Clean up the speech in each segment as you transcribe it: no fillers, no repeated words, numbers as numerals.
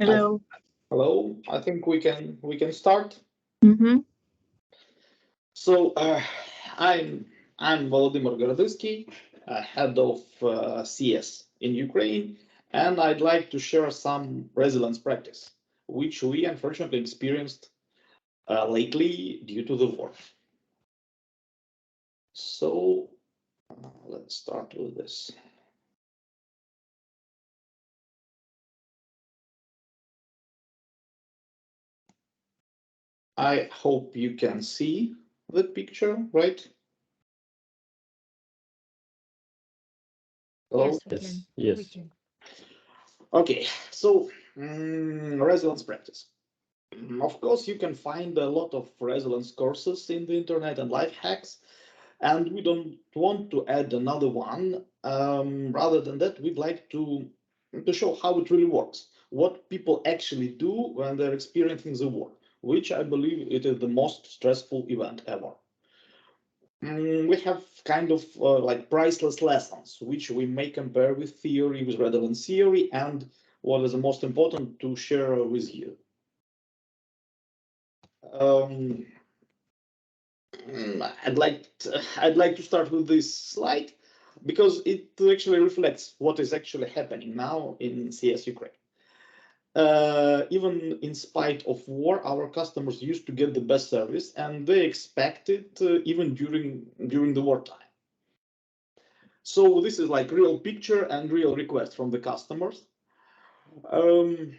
Hello. Hello, I think we can start. Mm-hmm. So I'm Volodymyr Gorodysky, head of CS in Ukraine, and I'd like to share some resilience practice, which we unfortunately experienced lately due to the war. So let's start with this. I hope you can see the picture, right? Hello. Yes, we Yes, can. We yes. can. Okay, so resilience practice. Of course, you can find a lot of resilience courses in the internet and life hacks, and we don't want to add another one. Rather than that, we'd like to show how it really works, what people actually do when they're experiencing the war, which I believe it is the most stressful event ever. We have kind of like priceless lessons, which we may compare with theory, with relevant theory, and what is the most important to share with you. Um, I'd like to start with this slide because it actually reflects what is actually happening now in CS Ukraine. Even in spite of war, our customers used to get the best service, and they expect it even during the wartime. So this is like real picture and real request from the customers. Um,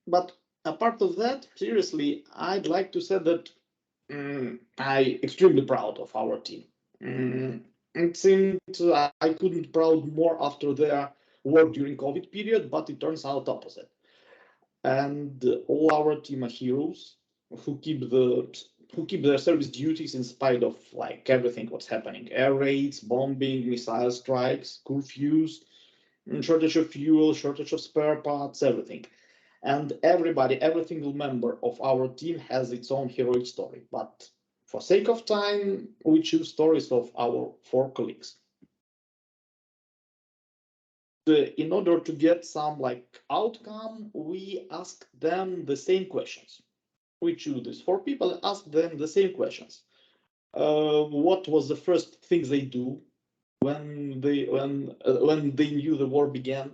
but apart of that, seriously, I'd like to say that I extremely proud of our team. It seemed I couldn't proud more after their work during COVID period, but it turns out opposite. And all our team are heroes who keep the who keep their service duties in spite of like everything what's happening: air raids, bombing, missile strikes, curfews, shortage of fuel, shortage of spare parts, everything. And every single member of our team has its own heroic story. But for sake of time, we choose stories of our four colleagues. In order to get some like outcome, we ask them the same questions. We choose these four people, ask them the same questions. What was the first thing they do when they knew the war began?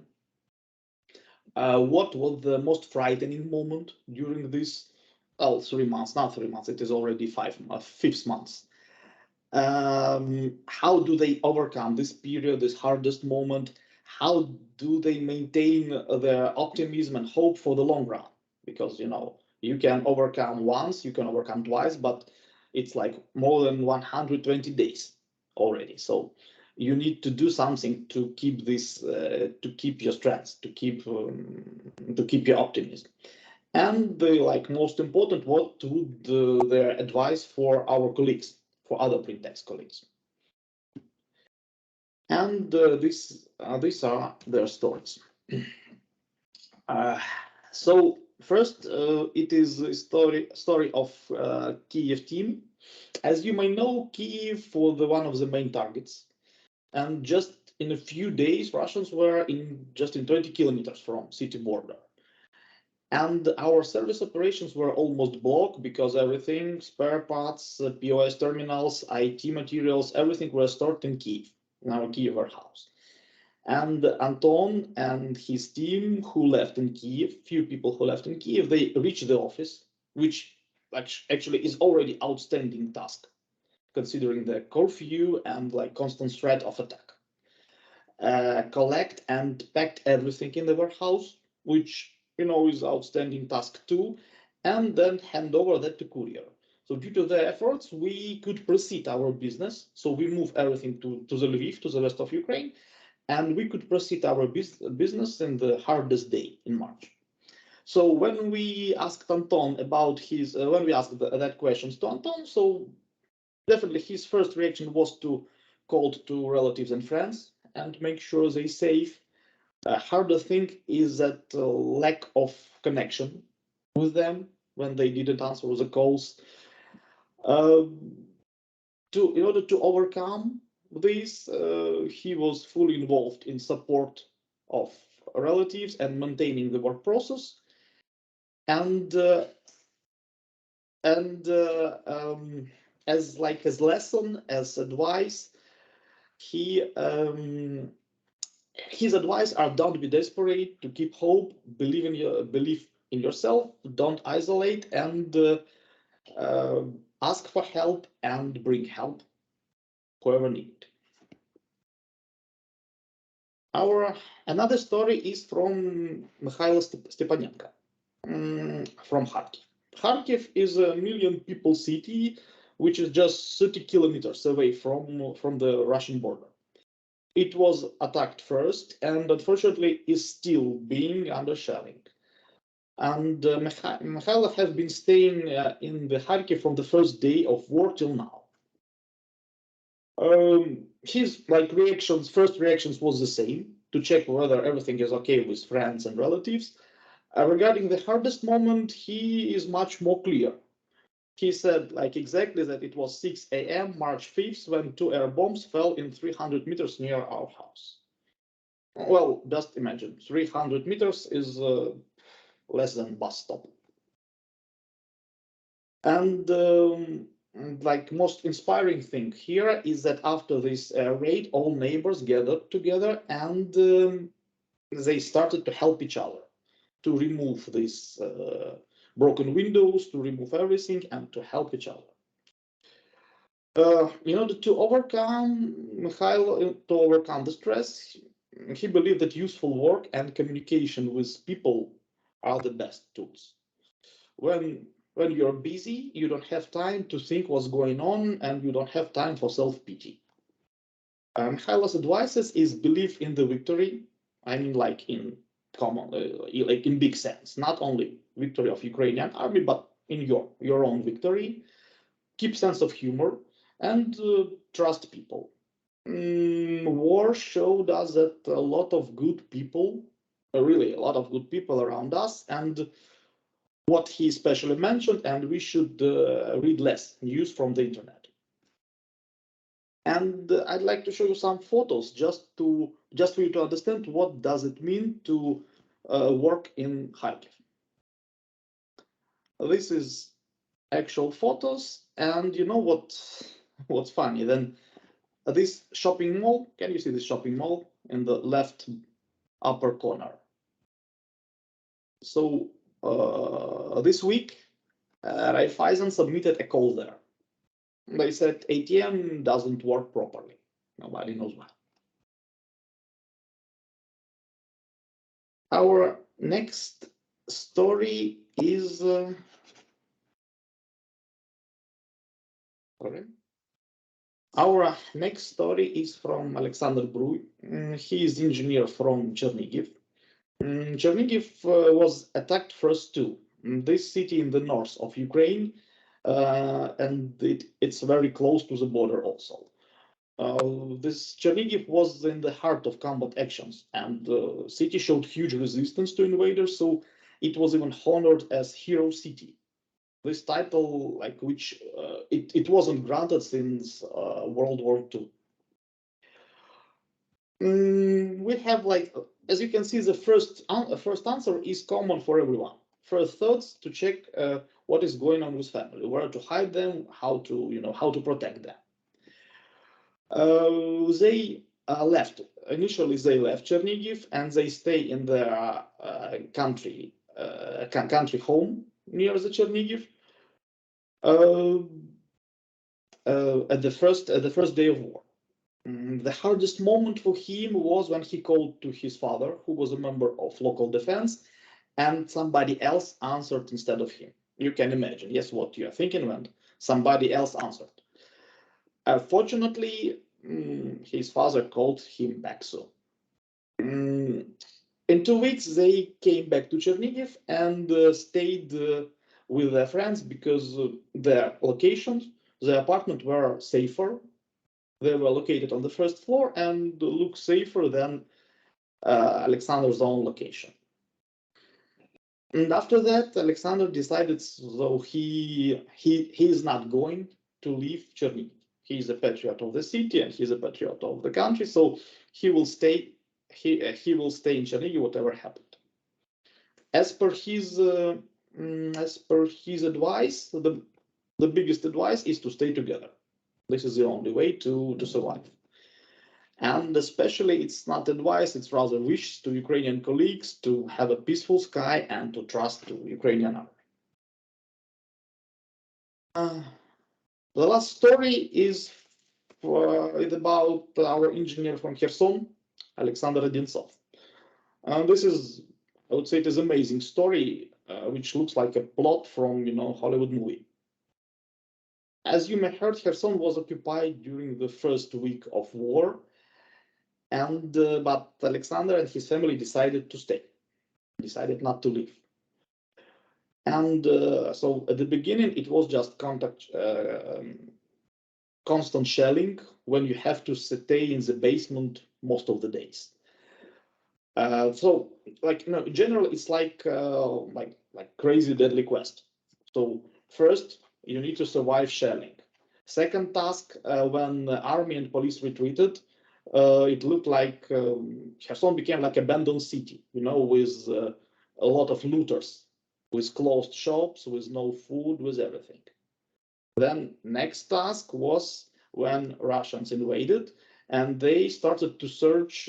What was the most frightening moment during this? Oh, 3 months, not 3 months. It is already fifth month. How do they overcome this period, this hardest moment? How do they maintain their optimism and hope for the long run? Because you can overcome once, you can overcome twice, but it's like more than 120 days already. So you need to do something to keep this, to keep your strength, to keep your optimism. And the like most important, what would their advice for our colleagues, for other Printex colleagues? And these are their stories. Uh, so first, it is a story of Kiev team. As you may know, Kiev was one of the main targets, and just in a few days, Russians were in 20 kilometers from city border. And our service operations were almost blocked because everything, spare parts, POS terminals, IT materials, everything was stored in Kiev, in our Kiev warehouse. And Anton and his team who left in Kiev, few people who left in Kiev, they reached the office, which actually is already outstanding task, considering the curfew and like constant threat of attack. Collect and packed everything in the warehouse, which is outstanding task too, and then hand over that to courier. So due to their efforts, we could proceed our business. So we move everything to the Lviv, to the west of Ukraine, and we could proceed our business in the hardest day in March. So when we asked Anton about when we asked that questions to Anton, so definitely his first reaction was to call to relatives and friends and make sure they're safe. Harder thing is that lack of connection with them when they didn't answer the calls. Um, in order to overcome this, he was fully involved in support of relatives and maintaining the work process. And as lesson, as advice, his advice are: don't be desperate, to keep hope, believe in yourself, don't isolate, and ask for help and bring help whoever need. Our another story is from Mikhail Stepanenko, from Kharkiv. Kharkiv is a million people city, which is just 30 kilometers away from the Russian border. It was attacked first, and unfortunately is still being under shelling. And Mikhail has been staying in the Kharkiv from the first day of war till now. His first reactions was the same, to check whether everything is okay with friends and relatives. Regarding the hardest moment, he is much more clear. He said exactly that it was 6 a.m. March 5th when 2 air bombs fell in 300 meters near our house. Well, just imagine, 300 meters is less than bus stop. And most inspiring thing here is that after this raid, all neighbors gathered together and they started to help each other to remove these broken windows, to remove everything, and to help each other. In order to overcome the stress, he believed that useful work and communication with people are the best tools. When you're busy, you don't have time to think what's going on, and you don't have time for self-pity. Mikhail's advices is believe in the victory. I mean, in common, in big sense, not only victory of Ukrainian army, but in your own victory. Keep sense of humor and trust people. War showed us that a lot of good people, really a lot of good people around us, and what he especially mentioned, and we should read less news from the internet. And I'd like to show you some photos just for you to understand what does it mean to work in Kharkiv. This is actual photos, and you know what's funny? Then this shopping mall, can you see this shopping mall in the left upper corner? So this week, Raiffeisen submitted a call there. They said ATM doesn't work properly. Nobody knows why. Our next story is Our next story is from Alexander Bruy. He is engineer from Chernigiv. Chernigiv was attacked first too. This city in the north of Ukraine, and it's very close to the border also. This Chernigiv was in the heart of combat actions, and the city showed huge resistance to invaders, so it was even honored as Hero City. This title, which it wasn't granted since World War II. We have as you can see, the first answer is common for everyone. First thoughts to check what is going on with family, where to hide them, how to protect them. They left. Initially, they left Chernigiv and they stay in their country home near the Chernigiv. At the first day of war. The hardest moment for him was when he called to his father, who was a member of local defense, and somebody else answered instead of him. You can imagine, yes, what you are thinking when somebody else answered. Fortunately, his father called him back soon. In 2 weeks, they came back to Chernigiv and stayed with their friends because their locations, their apartment were safer. They were located on the first floor and look safer than Alexander's own location. And after that, Alexander decided, though he is not going to leave Chernigiv. He is a patriot of the city and he's a patriot of the country, so he will stay. He will stay in Chernigiv, whatever happened. As per his as per his advice, the biggest advice is to stay together. This is the only way to survive. And especially, it's not advice, it's rather wish to Ukrainian colleagues to have a peaceful sky and to trust the Ukrainian army. The last story is about our engineer from Kherson, Alexander Odintsov. This is, I would say, it is an amazing story, which looks like a plot from, Hollywood movie. As you may have heard, Kherson was occupied during the first week of war, and but Alexander and his family decided to stay, decided not to leave. And so at the beginning, it was just constant shelling when you have to stay in the basement most of the days. So, in general, it's like crazy deadly quest. So first, you need to survive shelling. Second task, when the army and police retreated, it looked like Kherson became like abandoned city, with a lot of looters, with closed shops, with no food, with everything. Then next task was when Russians invaded, and they started to search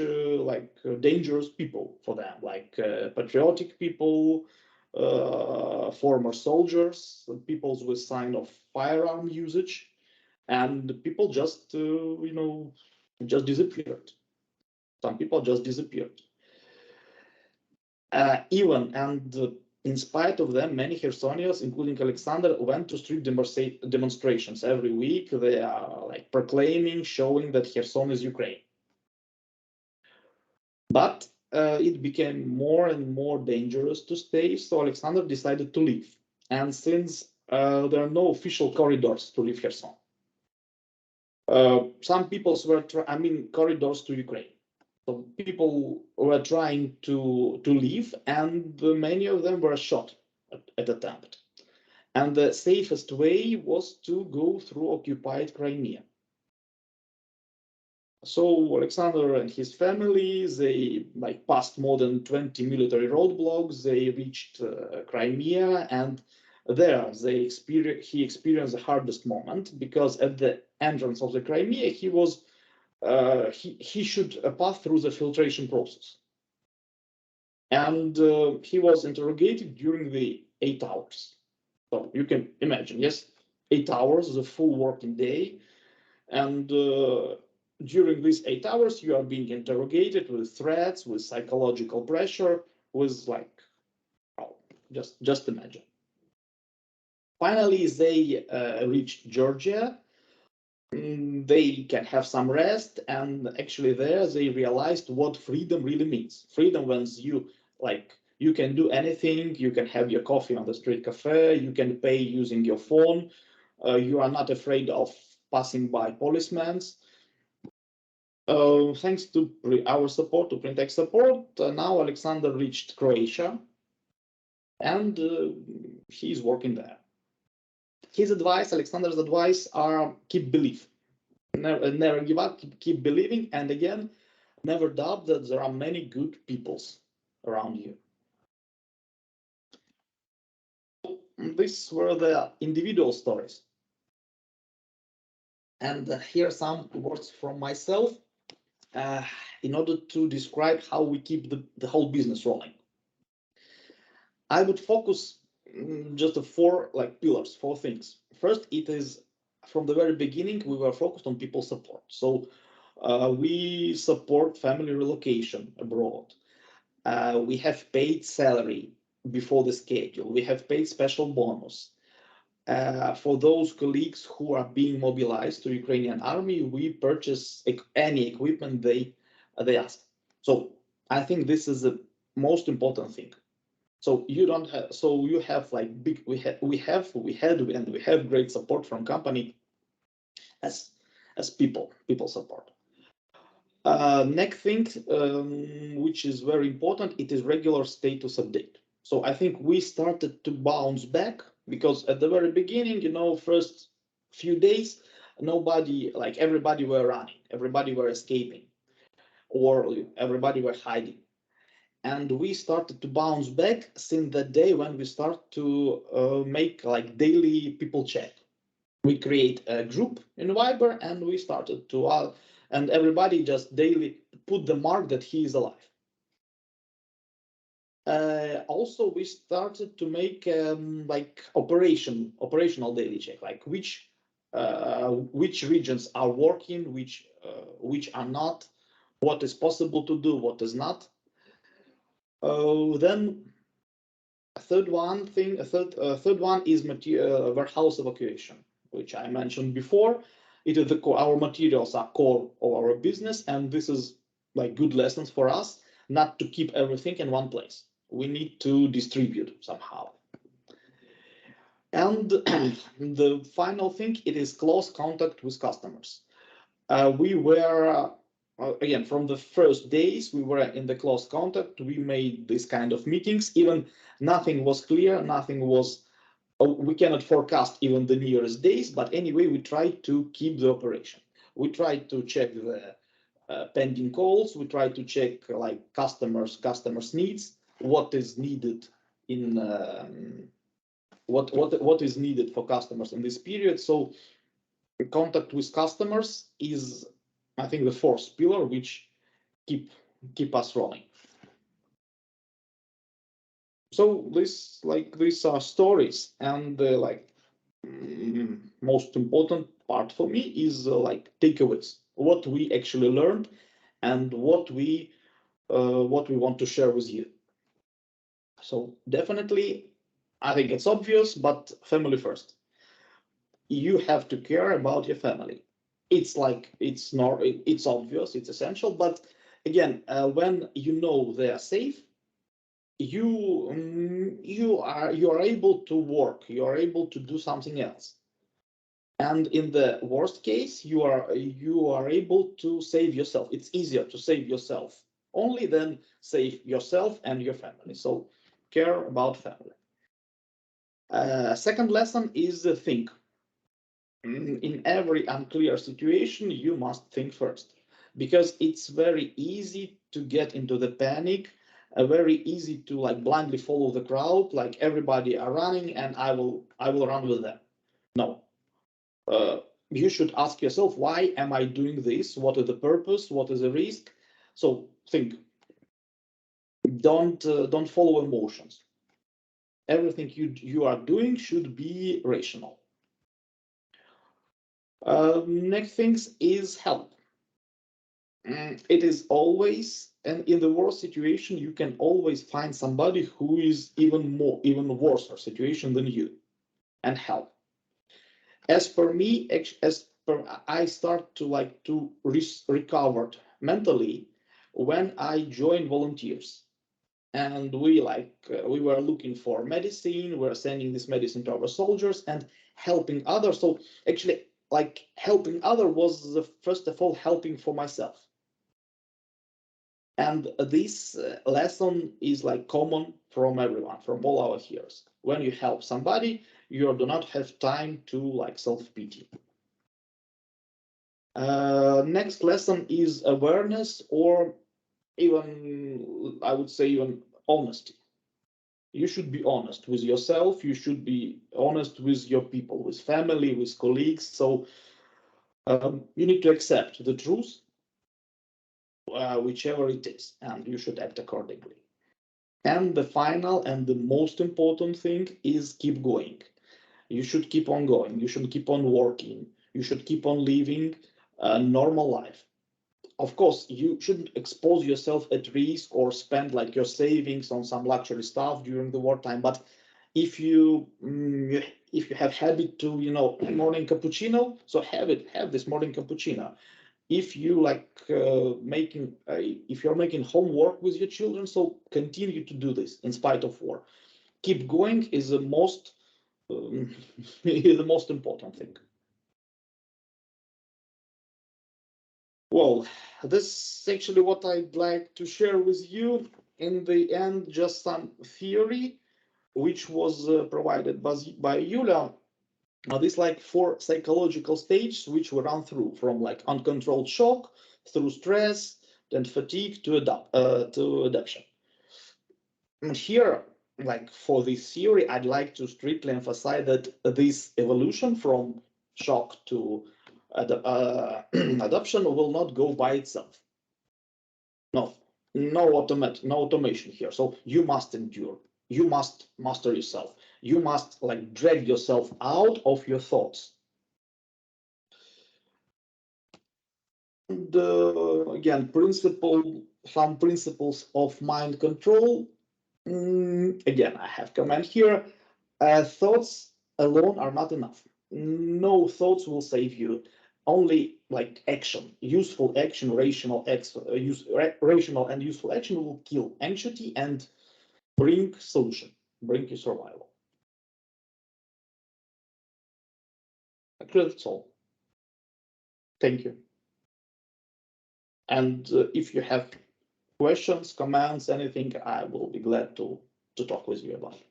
dangerous people for them, like patriotic people, former soldiers, people with sign of firearm usage, and people just just disappeared. Some people just disappeared. In spite of them, many Khersonians, including Alexander, went to street demonstrations every week. They are proclaiming, showing that Kherson is Ukraine. But it became more and more dangerous to stay, so Alexander decided to leave. And since there are no official corridors to leave Kherson, some people were, corridors to Ukraine. So people were trying to leave, and many of them were shot at attempt. And the safest way was to go through occupied Crimea. So Alexander and his family, they passed more than 20 military roadblocks. They reached Crimea, and there he experienced the hardest moment, because at the entrance of the Crimea, he should pass through the filtration process. And he was interrogated during the 8 hours. So you can imagine, yes, 8 hours, the full working day. And during these 8 hours, you are being interrogated with threats, with psychological pressure, with just imagine. Finally, they reached Georgia. They can have some rest, and actually there they realized what freedom really means. Freedom means you can do anything. You can have your coffee on the street cafe. You can pay using your phone. You are not afraid of passing by policemen. Thanks to our support, to Printech support, now Alexander reached Croatia, and he's working there. His advice, Alexander's advice, are keep belief. Never give up, keep believing, and again, never doubt that there are many good peoples around you. These were the individual stories. And here are some words from myself in order to describe how we keep the whole business rolling. I would focus just on four pillars, four things. First, it is from the very beginning, we were focused on people support. So we support family relocation abroad. We have paid salary before the schedule. We have paid special bonus. For those colleagues who are being mobilized to Ukrainian army, we purchase any equipment they ask. So I think this is the most important thing. So you don't have, so you have we had and we have great support from company as people support. Next thing, which is very important, it is regular status update. So I think we started to bounce back, because at the very beginning, first few days, everybody were running, everybody were escaping, or everybody were hiding. and we started to bounce back since the day when we start to make like daily people check. We create a group in Viber, and we started to and everybody just daily put the mark that he is alive. Also, we started to make like operational daily check, like which regions are working, which are not, what is possible to do, what is not. Then a third one is warehouse evacuation, which I mentioned before. It is our materials are core of our business, and this is like good lessons for us not to keep everything in one place. We need to distribute somehow. And the final thing, it is close contact with customers. We were again, from the first days we were in the close contact. We made this kind of meetings. Even nothing was clear, nothing was. We cannot forecast even the nearest days, but anyway, we tried to keep the operation. We tried to check the pending calls. We tried to check like customers' needs, what is needed in what is needed for customers in this period. So contact with customers is, I think, the fourth pillar which keep us rolling. So these are stories, and most important part for me is like takeaways, what we actually learned, and what we want to share with you. So definitely, I think it's obvious, but family first. You have to care about your family. It's obvious, it's essential, but again, when you know they are safe, you are able to work, you are able to do something else. And in the worst case, you are able to save yourself. It's easier to save yourself only than save yourself and your family. So care about family. Second lesson is think. In every unclear situation, you must think first, because it's very easy to get into the panic, very easy to like blindly follow the crowd, like everybody are running and I will run with them. No, you should ask yourself, why am I doing this? What is the purpose? What is the risk? So think. Don't follow emotions. Everything you are doing should be rational. Next things is help. It is always, and in the worst situation, you can always find somebody who is even worse situation than you, and help. As per me, I start to recover mentally when I joined volunteers, and we were looking for medicine. We're sending this medicine to our soldiers and helping others. So actually, like helping others was the first of all helping for myself. And this lesson is like common from everyone, from all our hearers. When you help somebody, you do not have time to like self-pity. Next lesson is awareness, or even, I would say, even honesty. You should be honest with yourself. You should be honest with your people, with family, with colleagues. So you need to accept the truth, whichever it is, and you should act accordingly. And the final and the most important thing is keep going. You should keep on going. You should keep on working. You should keep on living a normal life. Of course, you shouldn't expose yourself at risk or spend like your savings on some luxury stuff during the wartime. But if you have habit to morning cappuccino, so have this morning cappuccino. If you if you're making homework with your children, so continue to do this in spite of war. Keep going is the most important thing. Well, this is actually what I'd like to share with you. In the end, just some theory, which was provided by Yulia. These like 4 psychological stages which we run through, from like uncontrolled shock, through stress, then fatigue to adaptation. here, like for this theory, I'd like to strictly emphasize that this evolution from shock to adoption will not go by itself. No automation here. So you must endure. You must master yourself. You must like drag yourself out of your thoughts. And again, some principles of mind control. Again, I have comment here. Thoughts alone are not enough. No thoughts will save you. Only like action, useful action, rational and useful action will kill anxiety and bring solution, bring you survival. Actually, that's all. Thank you. And if you have questions, comments, anything, I will be glad to talk with you about it.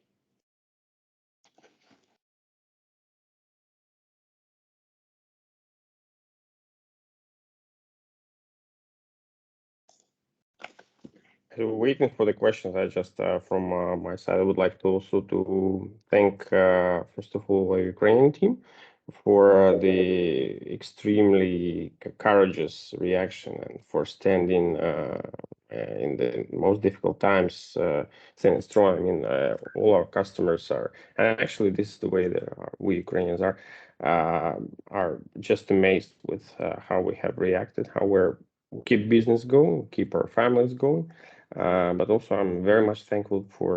Waiting for the questions, I just from my side, I would like to also to thank first of all the Ukrainian team for the extremely courageous reaction and for standing in the most difficult times, standing strong. I mean, all our customers are, and actually this is the way that we Ukrainians are just amazed with how we have reacted, how we're keep business going, keep our families going. But also I'm very much thankful for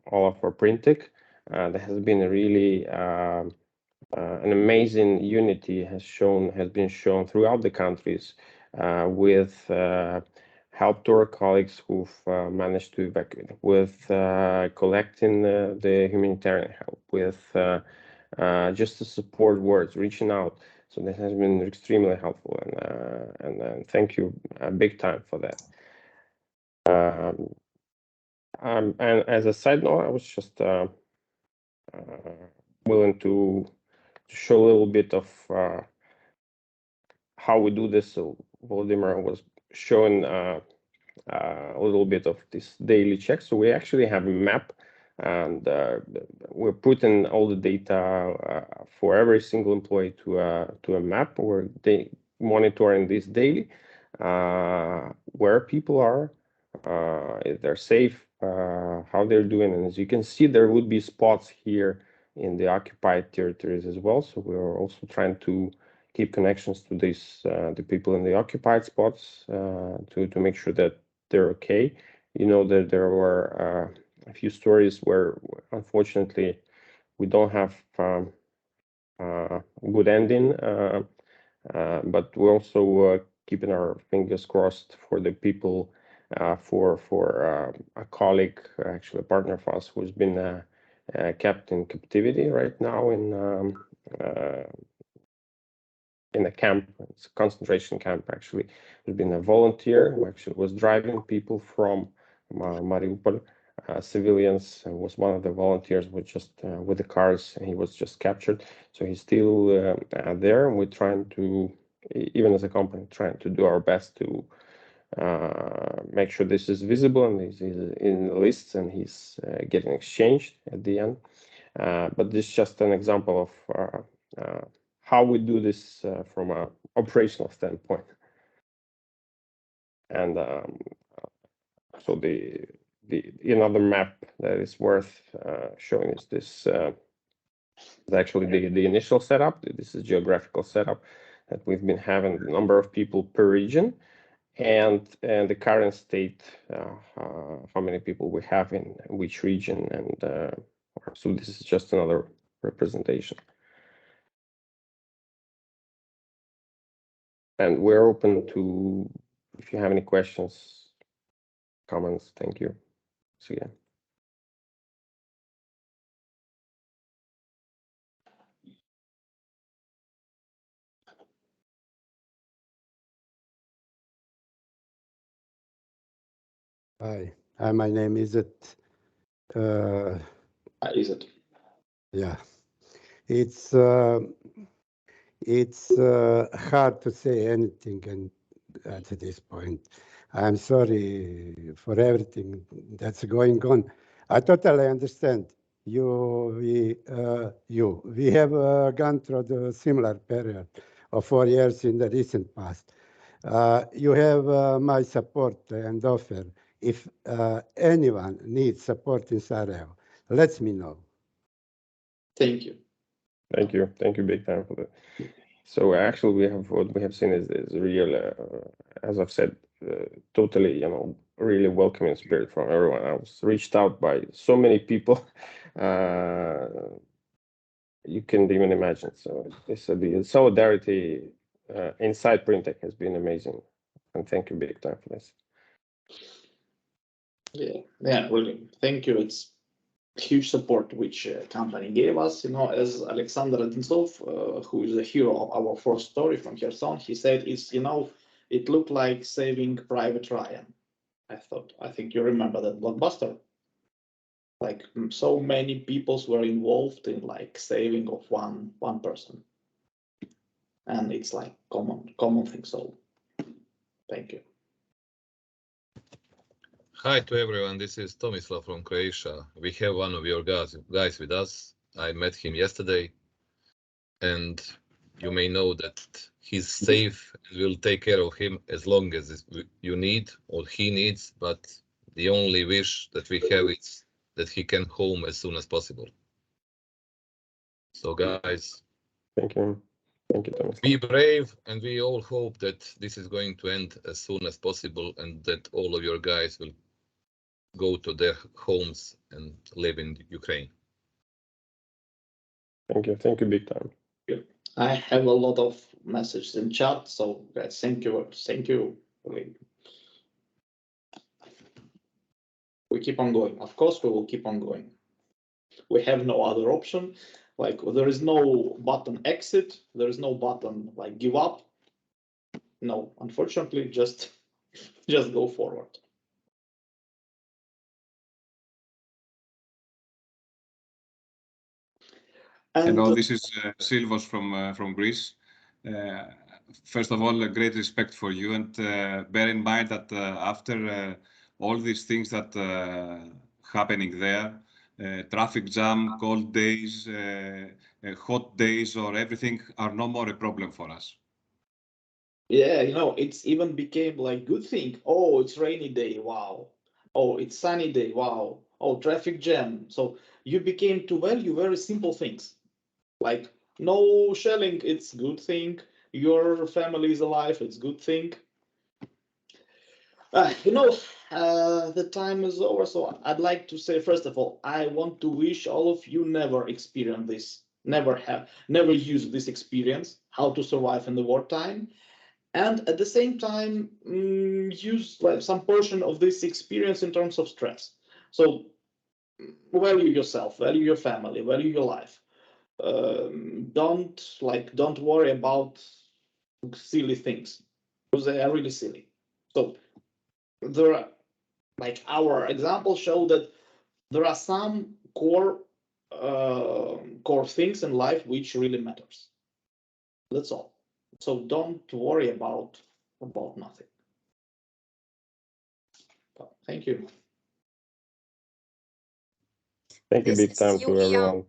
all of our Printec. There has been a really an amazing unity has been shown throughout the countries with help to our colleagues who've managed to evacuate, with collecting the humanitarian help, with just the support words, reaching out. So that has been extremely helpful, and thank you big time for that. And as a side note, I was just willing to show a little bit of how we do this. So Volodymyr was showing a little bit of this daily check. So we actually have a map, and we're putting all the data for every single employee to a map where they monitoring this daily, where people are, if they're safe, how they're doing. And as you can see, there would be spots here in the occupied territories as well. So we're also trying to keep connections to these the people in the occupied spots to make sure that they're okay. You know that there were a few stories where unfortunately we don't have good ending, but we're also keeping our fingers crossed for the people, for a colleague, actually a partner of us, who's been kept in captivity right now in a camp. It's a concentration camp, actually. There's been a volunteer who actually was driving people from Mariupol, civilians, and was one of the volunteers with just with the cars, and he was just captured. So he's still there, and we're trying to, even as a company, trying to do our best to make sure this is visible and he's in the lists and he's getting exchanged at the end. But this is just an example of how we do this from an operational standpoint. And so the another map that is worth showing is this. Is actually the initial setup. This is geographical setup that we've been having, the number of people per region, and the current state, how many people we have in which region, and so this is just another representation. And we're open to, if you have any questions, comments. Thank you. See you. Hi, my name is it. Is it? Yeah, it's hard to say anything and at this point. I'm sorry for everything that's going on, I totally understand. We have gone through the similar period of 4 years in the recent past. You have my support and offer. If anyone needs support in Sarajevo, let me know. Thank you. Thank you. Thank you big time for that. So actually, what we have seen is real, as I've said, totally, really welcoming spirit from everyone. I was reached out by so many people, you can't even imagine. So the solidarity inside Printech has been amazing, and thank you big time for this. Yeah, really. Thank you. It's huge support which company gave us. As Alexander Odintsov, who is the hero of our first story from Kherson, he said it looked like saving Private Ryan. I think you remember that blockbuster. Like so many peoples were involved in like saving of one person, and it's like common thing. So thank you. Hi to everyone, this is Tomislav from Croatia. We have one of your guys with us. I met him yesterday, and you may know that he's safe and we'll take care of him as long as you need or he needs, but the only wish that we have is that he can home as soon as possible. So guys, thank you. Thank you, Thomas. Be brave, and we all hope that this is going to end as soon as possible and that all of your guys will go to their homes and live in Ukraine. Thank you big time. I have a lot of messages in chat, so guys, thank you. We keep on going. Of course, we will keep on going. We have no other option. Like there is no button exit. There is no button like give up. No, unfortunately, just go forward. Hello, this is Silvos from Greece. First of all, a great respect for you, and bear in mind that after all these things that happening there, traffic jam, cold days, hot days, or everything are no more a problem for us. Yeah, it's even became like good thing. Oh, it's rainy day. Wow. Oh, it's sunny day. Wow. Oh, traffic jam. So you became to value very simple things. Like no shelling, it's good thing. Your family is alive, it's good thing. The time is over, so I'd like to say, first of all, I want to wish all of you never experience this, never use this experience, how to survive in the wartime, and at the same time use like some portion of this experience in terms of stress. So value yourself, value your family, value your life. Don't worry about silly things because they are really silly. So there are, like our examples show that there are some core things in life which really matters. That's all. So don't worry about nothing. Thank you. Thank you big time to everyone.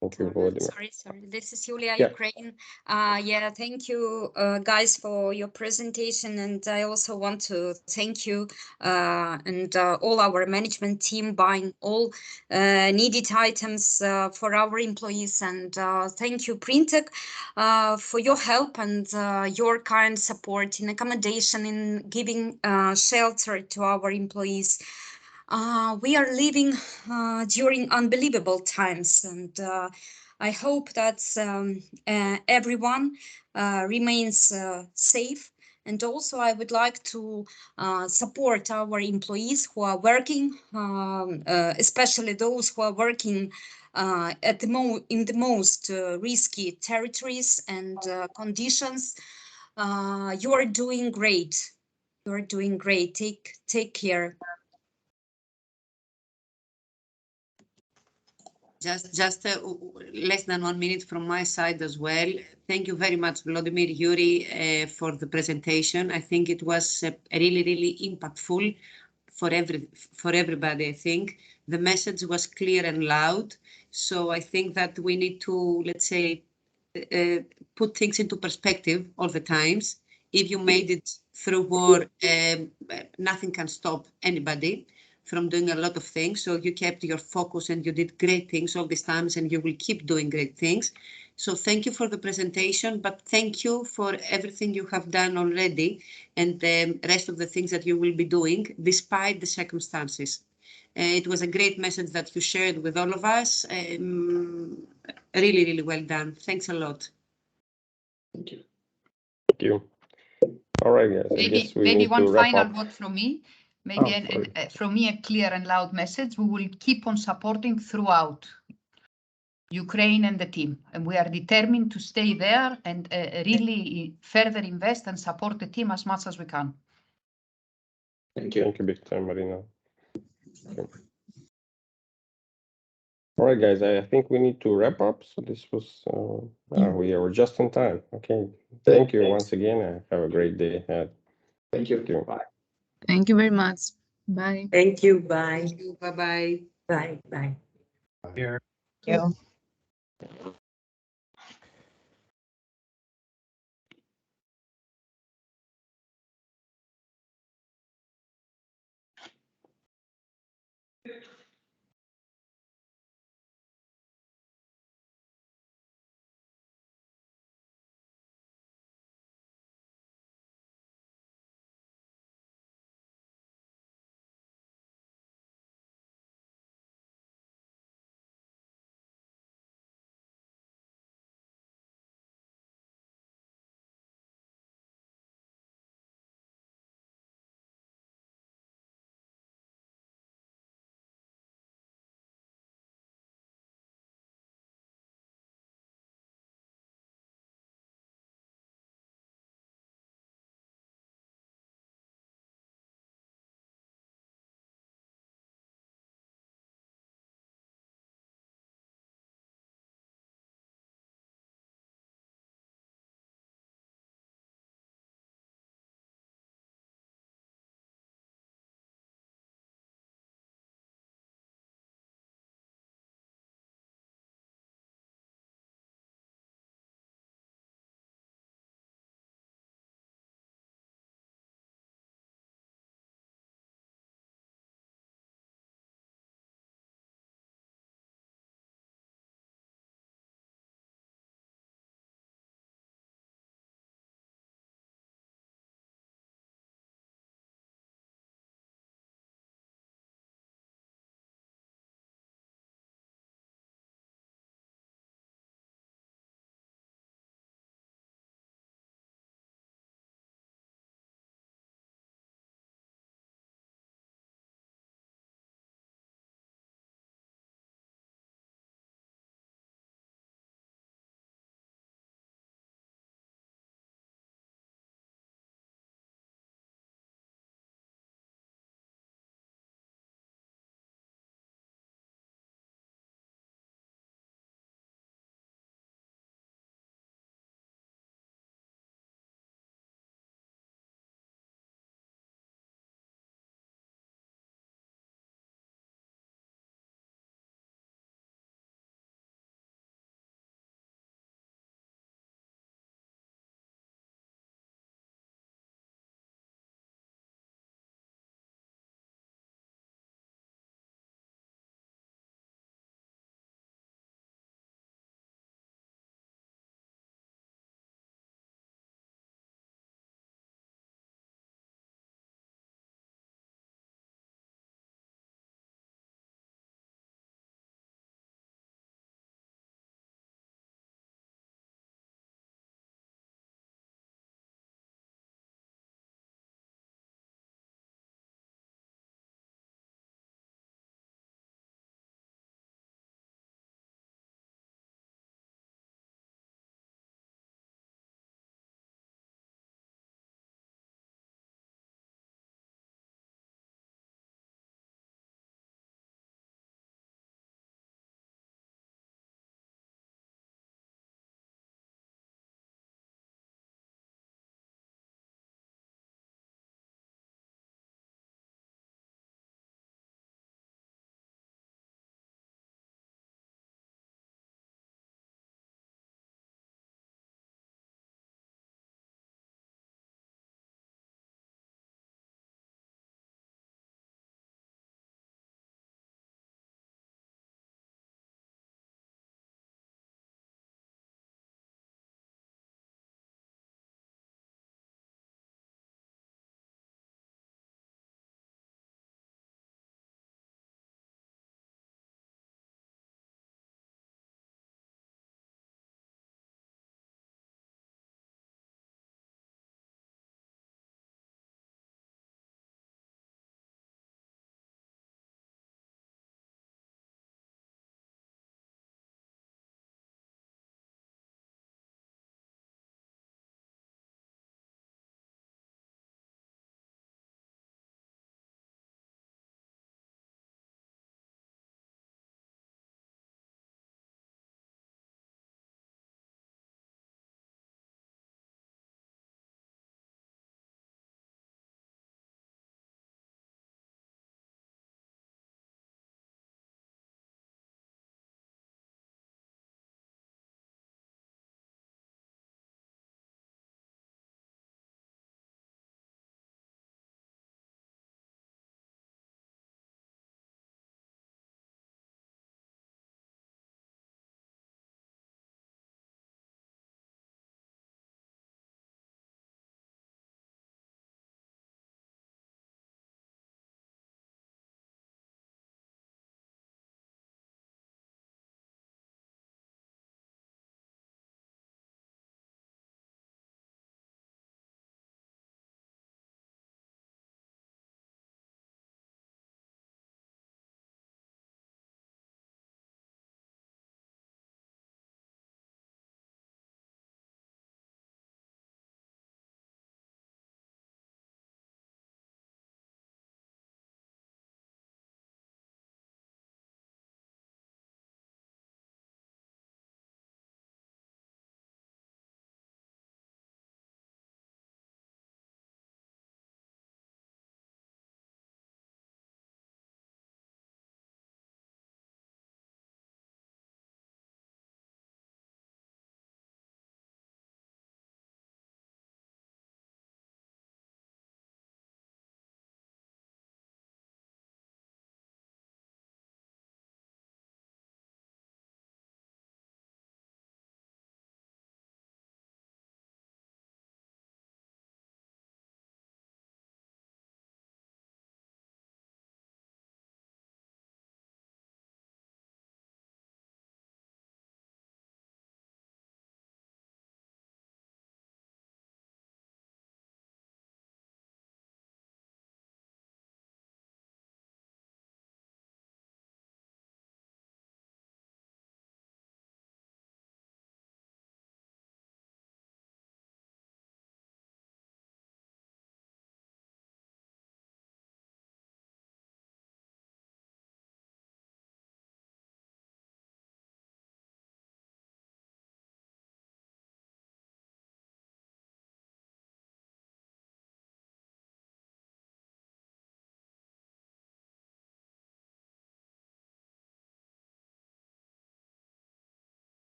Thank you, Volodymyr. Sorry. This is Yulia, Ukraine. Thank you, guys, for your presentation. And I also want to thank you and all our management team buying all needed items for our employees. And thank you, Printech, for your help and your kind support in accommodation, in giving shelter to our employees. We are living during unbelievable times, and I hope that everyone remains safe. And also, I would like to support our employees who are working, especially those who are working in the most risky territories and conditions. You are doing great. You are doing great. Take care. Just less than 1 minute from my side as well. Thank you very much, Volodymyr, Yuri, for the presentation. I think it was really, really impactful for everybody, I think. The message was clear and loud. So I think that we need to, let's say, put things into perspective all the times. If you made it through war, nothing can stop anybody from doing a lot of things. So you kept your focus and you did great things all these times, and you will keep doing great things. So thank you for the presentation, but thank you for everything you have done already and the rest of the things that you will be doing despite the circumstances. It was a great message that you shared with all of us. Really, really well done. Thanks a lot. Thank you. Thank you. All right, guys. I guess we Maybe need one to wrap final up. word from me. Maybe Sorry. from me, a clear and loud message. We will keep on supporting throughout Ukraine and the team. And we are determined to stay there and really further invest and support the team as much as we can. Thank you. Thank you, big time, Marina. Okay. All right, guys. I think we need to wrap up. So this was we are just in time. Okay. Thank you once again. Have a great day ahead. Thank you. Thank you. Bye. Thank you very much. Bye. Thank you. Bye. Bye-bye. Bye. Bye. Thank you.